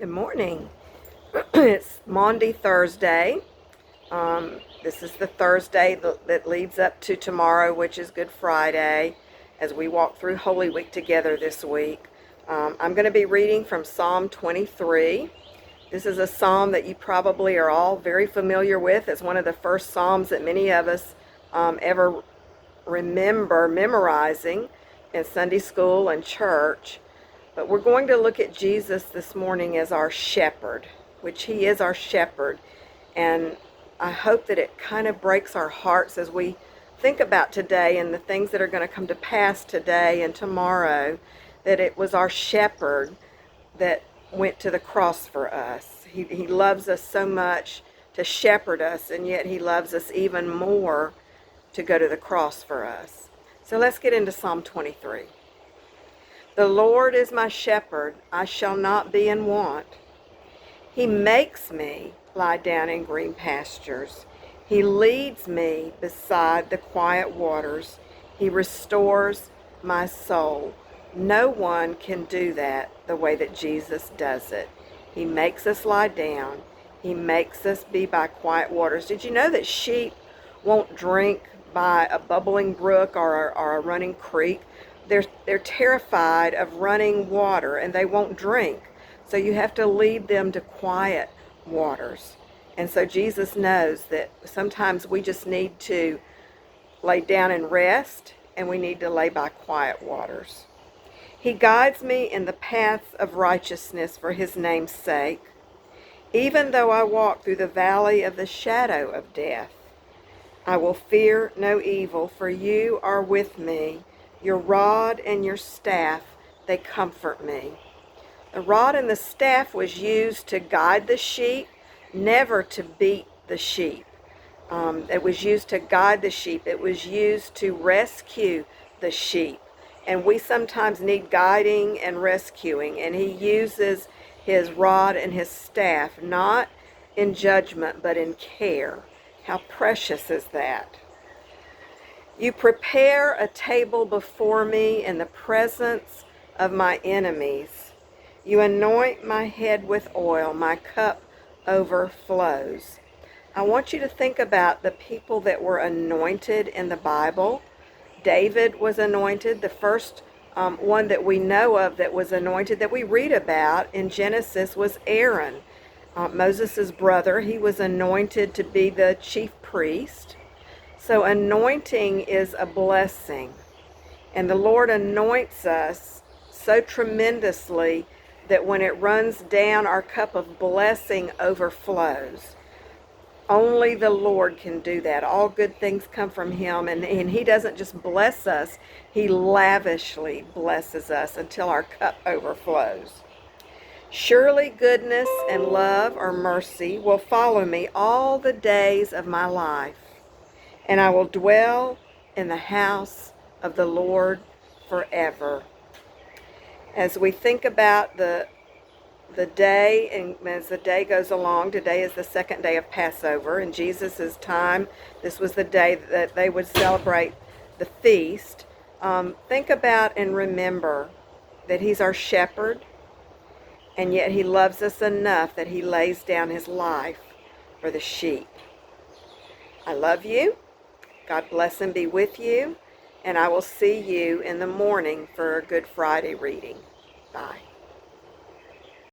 Good morning. It's Maundy Thursday. This is the Thursday that leads up to tomorrow, which is Good Friday, as we walk through Holy Week together this week. I'm going to be reading from Psalm 23. This is a psalm that you probably are all very familiar with. It's one of the first psalms that many of us ever remember memorizing in Sunday school and church. But we're going to look at Jesus this morning as our shepherd, which he is our shepherd. And I hope that it kind of breaks our hearts as we think about today and the things that are going to come to pass today and tomorrow, that it was our shepherd that went to the cross for us. He loves us so much to shepherd us, and yet he loves us even more to go to the cross for us. So let's get into Psalm 23. The Lord is my shepherd, I shall not be in want. He makes me lie down in green pastures. He leads me beside the quiet waters. He restores my soul. No one can do that the way that Jesus does it. He makes us lie down. He makes us be by quiet waters. Did you know that sheep won't drink by a bubbling brook or a running creek? They're terrified of running water, and they won't drink. So you have to lead them to quiet waters. And so Jesus knows that sometimes we just need to lay down and rest, and we need to lay by quiet waters. He guides me in the paths of righteousness for his name's sake. Even though I walk through the valley of the shadow of death, I will fear no evil, for you are with me. Your rod and your staff, they comfort me. The rod and the staff was used to guide the sheep, never to beat the sheep. It was used to guide the sheep. It was used to rescue the sheep. And we sometimes need guiding and rescuing. And he uses his rod and his staff, not in judgment, but in care. How precious is that? You prepare a table before me in the presence of my enemies. You anoint my head with oil. My cup overflows. I want you to think about the people that were anointed in the Bible. David was anointed. The first one that we know of that was anointed, that we read about in Genesis, was Aaron, Moses' brother. He was anointed to be the chief priest. So anointing is a blessing. And the Lord anoints us so tremendously that when it runs down, our cup of blessing overflows. Only the Lord can do that. All good things come from him. And he doesn't just bless us, he lavishly blesses us until our cup overflows. Surely goodness and love or mercy will follow me all the days of my life, and I will dwell in the house of the Lord forever. As we think about the day, and as the day goes along, today is the second day of Passover. In Jesus' time, this was the day that they would celebrate the feast. Think about and remember that he's our shepherd, and yet he loves us enough that he lays down his life for the sheep. I love you. God bless and be with you, and I will see you in the morning for a Good Friday reading. Bye.